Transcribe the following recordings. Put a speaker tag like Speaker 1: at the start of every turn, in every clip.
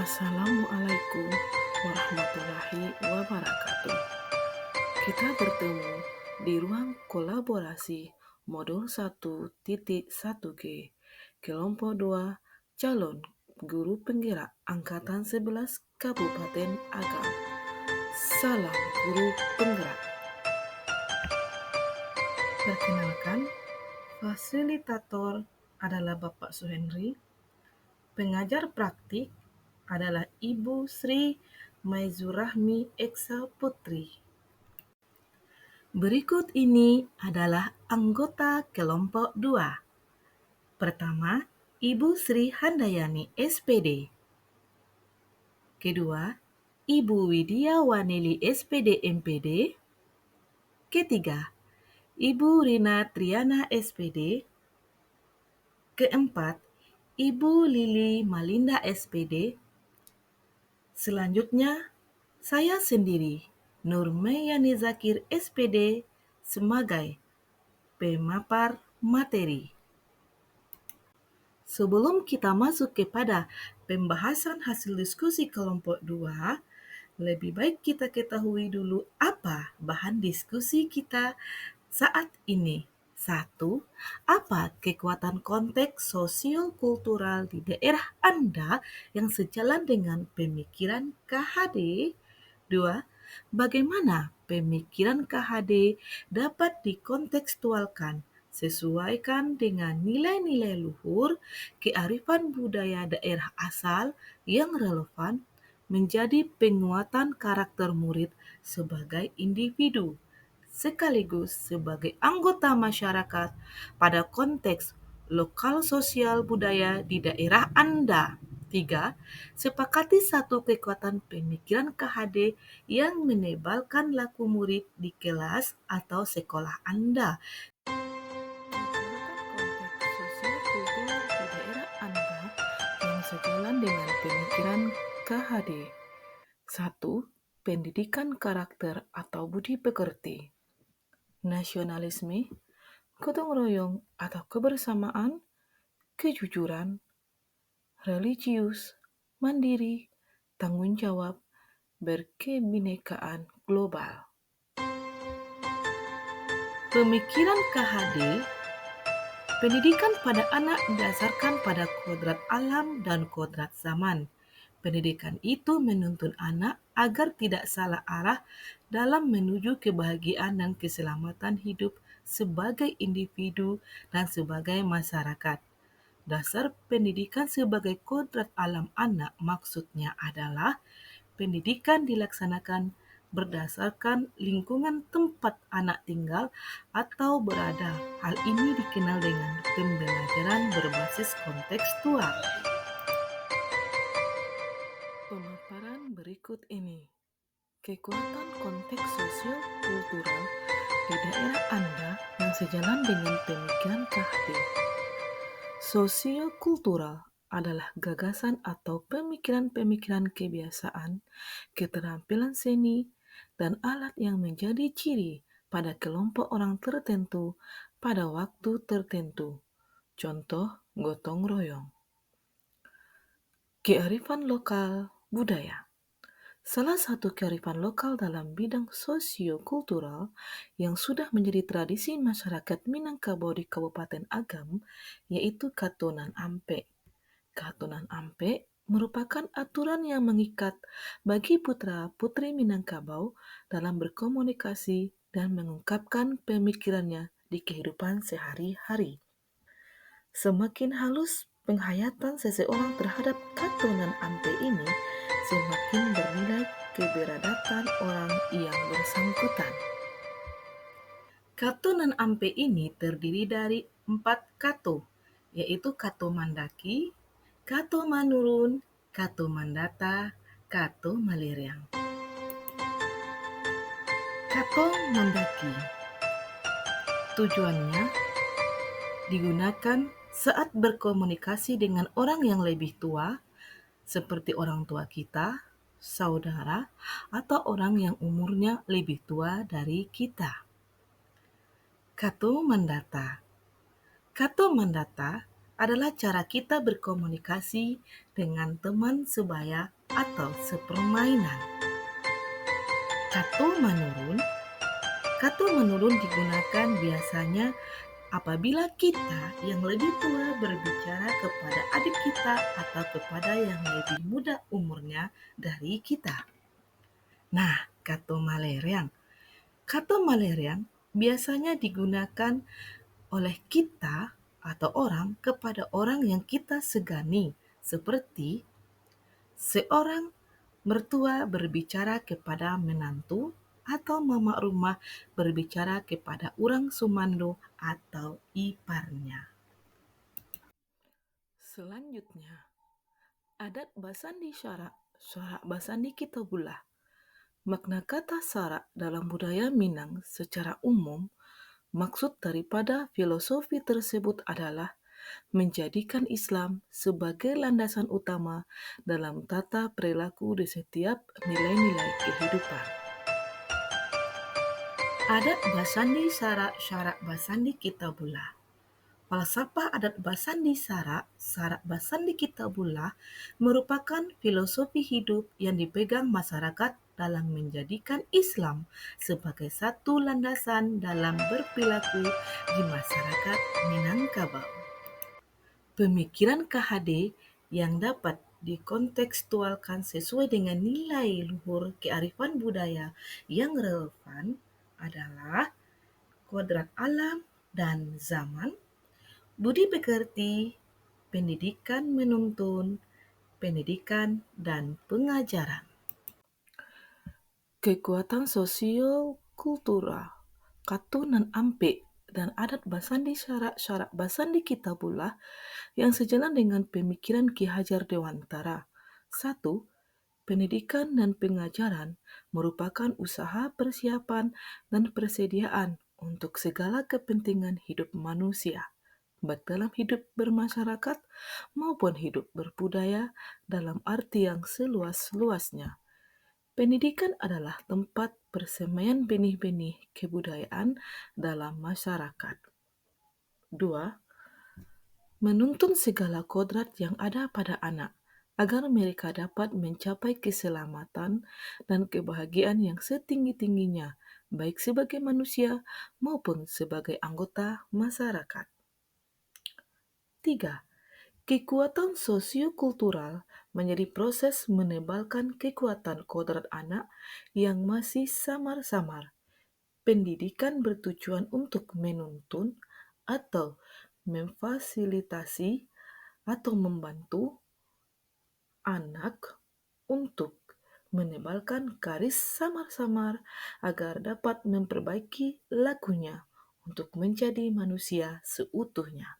Speaker 1: Assalamualaikum warahmatullahi wabarakatuh. Kita bertemu di ruang kolaborasi modul 1.1G, kelompok 2, calon guru penggerak angkatan 11 Kabupaten Agam. Salam guru penggerak. Perkenalkan, fasilitator adalah Bapak Suhendri. Pengajar praktik adalah Ibu Sri Maizurahmi Eksa Putri. Berikut ini adalah anggota kelompok 2. Pertama, Ibu Sri Handayani SPD. Kedua, Ibu Widya Waneli SPD MPD. Ketiga, Ibu Rina Triana SPD. Keempat, Ibu Lili Malinda SPD. Selanjutnya, saya sendiri, Nurmayani Zakir SPD, sebagai pemapar materi. Sebelum kita masuk kepada pembahasan hasil diskusi kelompok 2, lebih baik kita ketahui dulu apa bahan diskusi kita saat ini. 1. Apa kekuatan konteks sosial-kultural di daerah Anda yang sejalan dengan pemikiran KHD? 2. Bagaimana pemikiran KHD dapat dikontekstualkan sesuaikan dengan nilai-nilai luhur, kearifan budaya daerah asal yang relevan menjadi penguatan karakter murid sebagai individu sekaligus sebagai anggota masyarakat pada konteks lokal sosial budaya di daerah Anda. 3. Sepakati satu kekuatan pemikiran KHD yang menebalkan laku murid di kelas atau sekolah Anda. Konteks sosial kultur di daerah Anda yang sejalan dengan pemikiran KHD. 1. Pendidikan karakter atau budi pekerti. Nasionalisme, gotong royong atau kebersamaan, kejujuran, religius, mandiri, tanggung jawab, berkebinekaan global. Pemikiran KHD, pendidikan pada anak didasarkan pada kodrat alam dan kodrat zaman. Pendidikan itu menuntun anak agar tidak salah arah dalam menuju kebahagiaan dan keselamatan hidup sebagai individu dan sebagai masyarakat. Dasar pendidikan sebagai kodrat alam anak maksudnya adalah pendidikan dilaksanakan berdasarkan lingkungan tempat anak tinggal atau berada. Hal ini dikenal dengan pembelajaran berbasis kontekstual. Pemaparan berikut ini. Kekuatan konteks sosial kultural di daerah Anda yang sejalan dengan pemikiran KHD. Sosio-kultural adalah gagasan atau pemikiran-pemikiran kebiasaan, keterampilan seni, dan alat yang menjadi ciri pada kelompok orang tertentu pada waktu tertentu. Contoh, gotong royong. Kearifan lokal budaya. Salah satu kearifan lokal dalam bidang sosio-kultural yang sudah menjadi tradisi masyarakat Minangkabau di Kabupaten Agam, yaitu Katonan Ampe. Katonan Ampe merupakan aturan yang mengikat bagi putra-putri Minangkabau dalam berkomunikasi dan mengungkapkan pemikirannya di kehidupan sehari-hari. Semakin halus penghayatan seseorang terhadap Katonan Ampe ini, semakin bernilai keberadaan orang yang bersangkutan. Katonan Ampe ini terdiri dari 4 kato, yaitu kato Mandaki, kato Manurun, kato Mandata, kato Maliriang. Kato Mandaki tujuannya digunakan saat berkomunikasi dengan orang yang lebih tua, seperti orang tua kita, saudara, atau orang yang umurnya lebih tua dari kita. Kato Mandata. Kato Mandata adalah cara kita berkomunikasi dengan teman sebaya atau sepermainan. Kata menurun digunakan biasanya apabila kita yang lebih tua berbicara kepada adik kita atau kepada yang lebih muda umurnya dari kita. Nah, kata maleriang biasanya digunakan oleh kita atau orang kepada orang yang kita segani, seperti seorang mertua berbicara kepada menantu atau mama rumah berbicara kepada orang sumando atau iparnya. Selanjutnya, adat basandi syarak basandi Kitabulah. Makna kata syarak dalam budaya Minang secara umum, maksud daripada filosofi tersebut adalah menjadikan Islam sebagai landasan utama dalam tata perilaku di setiap nilai-nilai kehidupan. Adat basandi syarak basandi Kitabulah. Falsafah adat basandi syarak basandi Kitabulah merupakan filosofi hidup yang dipegang masyarakat dalam menjadikan Islam sebagai satu landasan dalam berperilaku di masyarakat Minangkabau. Pemikiran KHD yang dapat dikontekstualkan sesuai dengan nilai luhur kearifan budaya yang relevan adalah kodrat alam dan zaman, budi pekerti, pendidikan menuntun, pendidikan dan pengajaran. Kekuatan sosial kultural, Katunan Ampe, dan adat basandi syarak basandi Kitabulah yang sejalan dengan pemikiran Ki Hajar Dewantara. 1. Pendidikan dan pengajaran merupakan usaha persiapan dan persediaan untuk segala kepentingan hidup manusia, baik dalam hidup bermasyarakat maupun hidup berbudaya dalam arti yang seluas-luasnya. Pendidikan adalah tempat persemaian benih-benih kebudayaan dalam masyarakat. 2. Menuntun segala kodrat yang ada pada anak agar mereka dapat mencapai keselamatan dan kebahagiaan yang setinggi-tingginya, baik sebagai manusia maupun sebagai anggota masyarakat. 3. Kekuatan sosiokultural menjadi proses menebalkan kekuatan kodrat anak yang masih samar-samar. Pendidikan bertujuan untuk menuntun atau memfasilitasi atau membantu anak untuk menebalkan garis samar-samar agar dapat memperbaiki lakunya untuk menjadi manusia seutuhnya.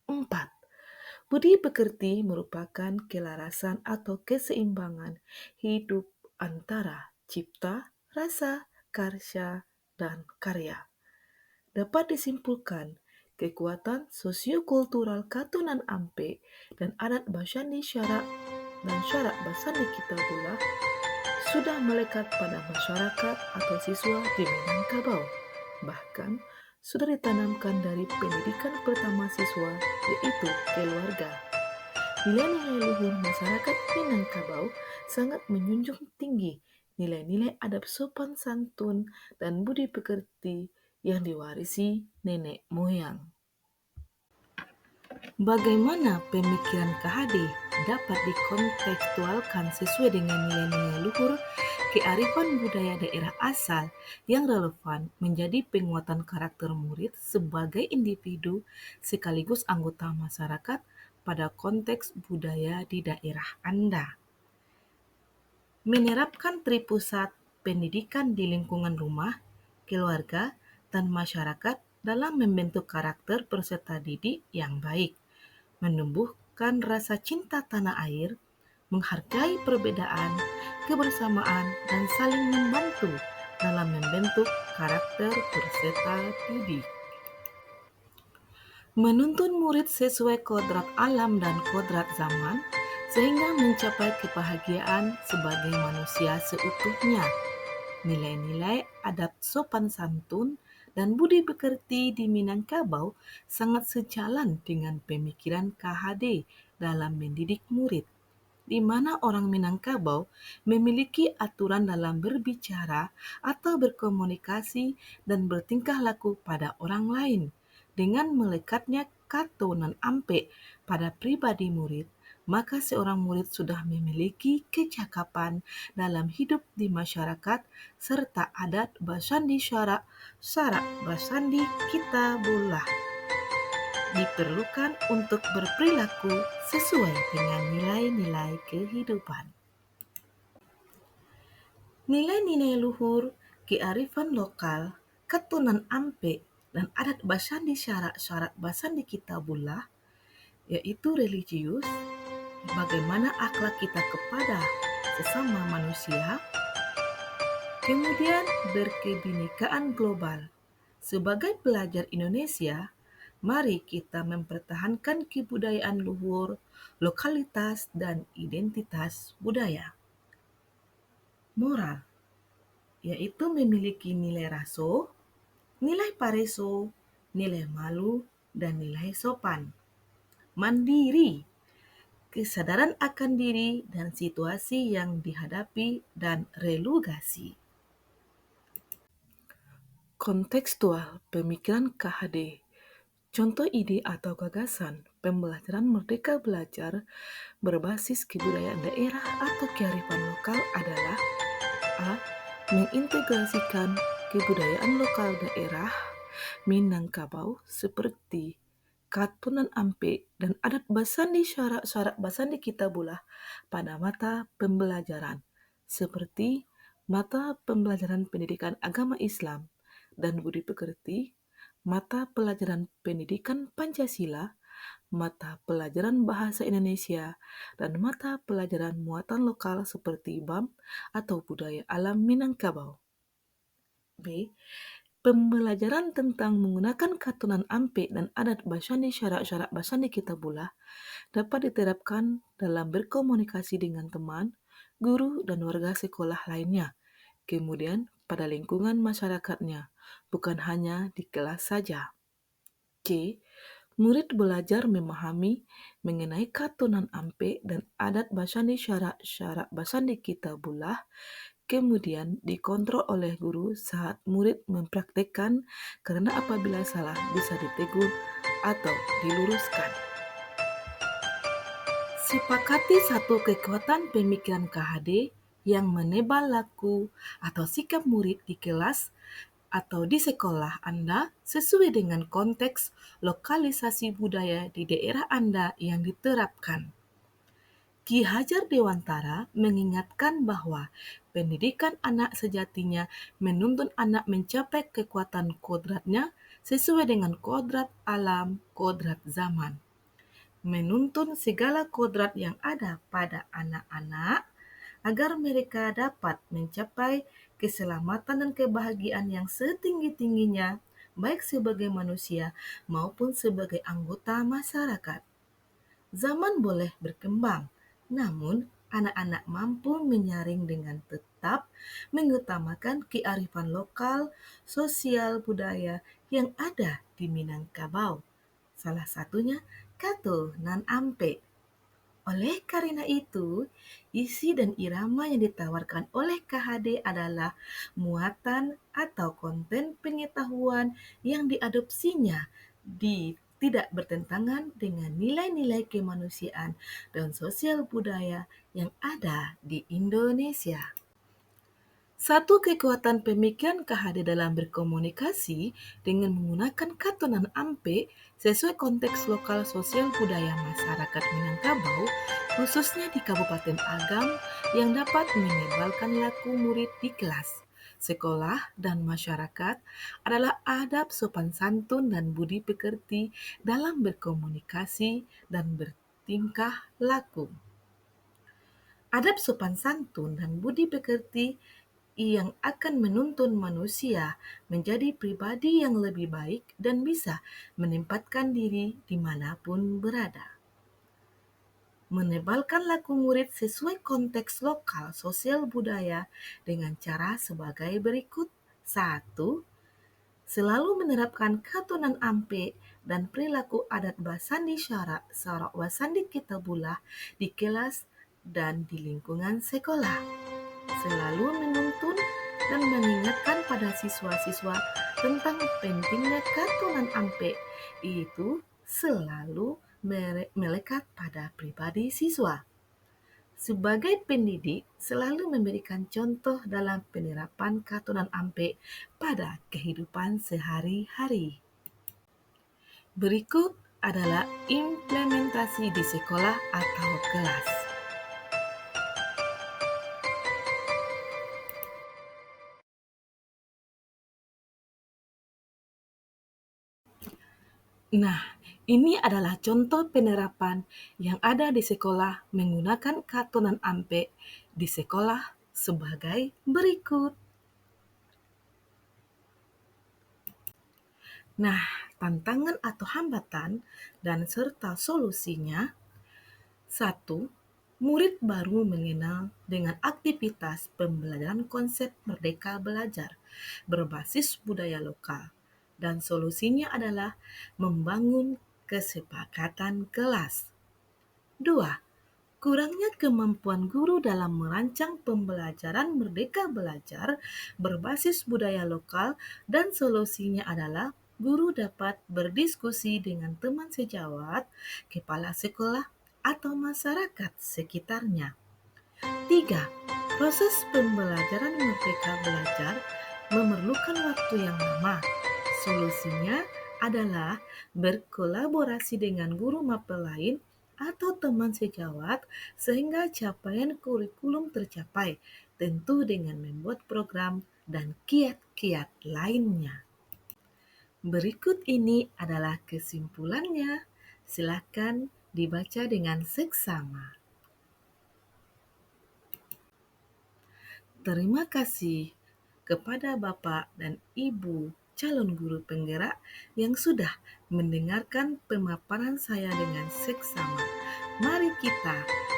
Speaker 1: 4. Budi pekerti merupakan kelarasan atau keseimbangan hidup antara cipta, rasa, karya, dan karya. Dapat disimpulkan, kekuatan sosiokultural Katunan Ampe dan adat basandi syarak dan syarak basandi Kitabulah sudah melekat pada masyarakat atau siswa di Minangkabau. Bahkan sudah ditanamkan dari pendidikan pertama siswa, yaitu keluarga. Nilai-nilai luhur masyarakat Minangkabau sangat menjunjung tinggi nilai-nilai adab sopan santun dan budi pekerti yang diwarisi nenek moyang. Bagaimana pemikiran KHD dapat dikontekstualkan sesuai dengan nilai-nilai luhur kearifan budaya daerah asal yang relevan menjadi penguatan karakter murid sebagai individu sekaligus anggota masyarakat pada konteks budaya di daerah Anda. Menerapkan tripusat pendidikan di lingkungan rumah, keluarga, dan masyarakat dalam membentuk karakter peserta didik yang baik, menumbuhkan rasa cinta tanah air, menghargai perbedaan, kebersamaan, dan saling membantu dalam membentuk karakter peserta didik. Menuntun murid sesuai kodrat alam dan kodrat zaman, sehingga mencapai kebahagiaan sebagai manusia seutuhnya. Nilai-nilai adab sopan santun dan budi pekerti di Minangkabau sangat sejalan dengan pemikiran KHD dalam mendidik murid, di mana orang Minangkabau memiliki aturan dalam berbicara atau berkomunikasi dan bertingkah laku pada orang lain. Dengan melekatnya kata nan ampe pada pribadi murid, maka seorang murid sudah memiliki kecakapan dalam hidup di masyarakat serta adat basandi syarak basandi kitabullah diperlukan untuk berperilaku sesuai dengan nilai-nilai kehidupan. Nilai-nilai luhur, kearifan lokal, ketunan ampe, dan adat basandi syarak-syarak basandi kitabullah, yaitu religius, bagaimana akhlak kita kepada sesama manusia, kemudian berkebinekaan global. Sebagai pelajar Indonesia, mari kita mempertahankan kebudayaan luhur, lokalitas, dan identitas budaya. Moral, yaitu memiliki nilai raso, nilai pareso, nilai malu, dan nilai sopan. Mandiri, kesadaran akan diri dan situasi yang dihadapi, dan relugasi. Kontekstual pemikiran KHD. Contoh ide atau gagasan pembelajaran merdeka belajar berbasis kebudayaan daerah atau kearifan lokal adalah A. Mengintegrasikan kebudayaan lokal daerah Minangkabau seperti Katunan Ampe dan adat basandi syarak-syarak basandi kitabullah pada mata pembelajaran seperti mata pembelajaran pendidikan agama Islam dan budi pekerti, mata pelajaran pendidikan Pancasila, mata pelajaran bahasa Indonesia, dan mata pelajaran muatan lokal seperti BAM atau budaya alam Minangkabau. B. Pembelajaran tentang menggunakan katunan ampe dan adat basandi syarak-syarak basandi kitabullah dapat diterapkan dalam berkomunikasi dengan teman, guru, dan warga sekolah lainnya, kemudian pada lingkungan masyarakatnya, bukan hanya di kelas saja. C. Murid belajar memahami mengenai katunan ampe dan adat basandi syarak-syarak basandi kitabullah, kemudian dikontrol oleh guru saat murid mempraktekkan karena apabila salah bisa ditegur atau diluruskan. Sepakati satu kekuatan pemikiran KHD yang menebal laku atau sikap murid di kelas atau di sekolah Anda sesuai dengan konteks lokalisasi budaya di daerah Anda yang diterapkan. Ki Hajar Dewantara mengingatkan bahwa pendidikan anak sejatinya menuntun anak mencapai kekuatan kodratnya sesuai dengan kodrat alam, kodrat zaman. Menuntun segala kodrat yang ada pada anak-anak agar mereka dapat mencapai keselamatan dan kebahagiaan yang setinggi-tingginya, baik sebagai manusia maupun sebagai anggota masyarakat. Zaman boleh berkembang, namun anak-anak mampu menyaring dengan tetap mengutamakan kearifan lokal, sosial, budaya yang ada di Minangkabau. Salah satunya Kato nan Ampe. Oleh karena itu, isi dan irama yang ditawarkan oleh KHD adalah muatan atau konten pengetahuan yang diadopsinya tidak bertentangan dengan nilai-nilai kemanusiaan dan sosial budaya yang ada di Indonesia. Satu kekuatan pemikiran KHD dalam berkomunikasi dengan menggunakan katunan ampe sesuai konteks lokal sosial budaya masyarakat Minangkabau, khususnya di Kabupaten Agam, yang dapat menebalkan laku murid di kelas, sekolah, dan masyarakat adalah adab sopan santun dan budi pekerti dalam berkomunikasi dan bertingkah laku. Adab sopan santun dan budi pekerti yang akan menuntun manusia menjadi pribadi yang lebih baik dan bisa menempatkan diri dimanapun berada. Menebalkan laku murid sesuai konteks lokal sosial budaya dengan cara sebagai berikut. 1. selalu menerapkan katunan ampe dan perilaku adat basandi syara sarak wasandi kita bulah di kelas dan di lingkungan sekolah. Selalu menuntun dan mengingatkan pada siswa-siswa tentang pentingnya katunan ampe, itu selalu melekat pada pribadi siswa. Sebagai pendidik, selalu memberikan contoh dalam penerapan katunan ampe pada kehidupan sehari-hari. Berikut adalah implementasi di sekolah atau kelas. Nah, ini adalah contoh penerapan yang ada di sekolah menggunakan katunan ampe di sekolah sebagai berikut. Nah, tantangan atau hambatan dan serta solusinya. 1. Murid baru mengenal dengan aktivitas pembelajaran konsep Merdeka Belajar berbasis budaya lokal, dan solusinya adalah membangun kesepakatan kelas. 2. Kurangnya kemampuan guru dalam merancang pembelajaran Merdeka Belajar berbasis budaya lokal, dan solusinya adalah guru dapat berdiskusi dengan teman sejawat, kepala sekolah, atau masyarakat sekitarnya. 3. Proses pembelajaran Merdeka Belajar memerlukan waktu yang lama. Solusinya adalah berkolaborasi dengan guru mapel lain atau teman sejawat sehingga capaian kurikulum tercapai, tentu dengan membuat program dan kiat-kiat lainnya. Berikut ini adalah kesimpulannya. Silakan dibaca dengan seksama. Terima kasih kepada Bapak dan Ibu calon guru penggerak yang sudah mendengarkan pemaparan saya dengan seksama. Mari kita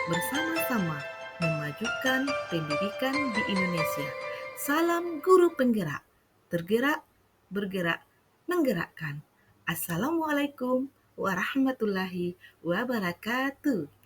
Speaker 1: bersama-sama memajukan pendidikan di Indonesia. Salam guru penggerak, tergerak, bergerak, menggerakkan. Assalamualaikum warahmatullahi wabarakatuh.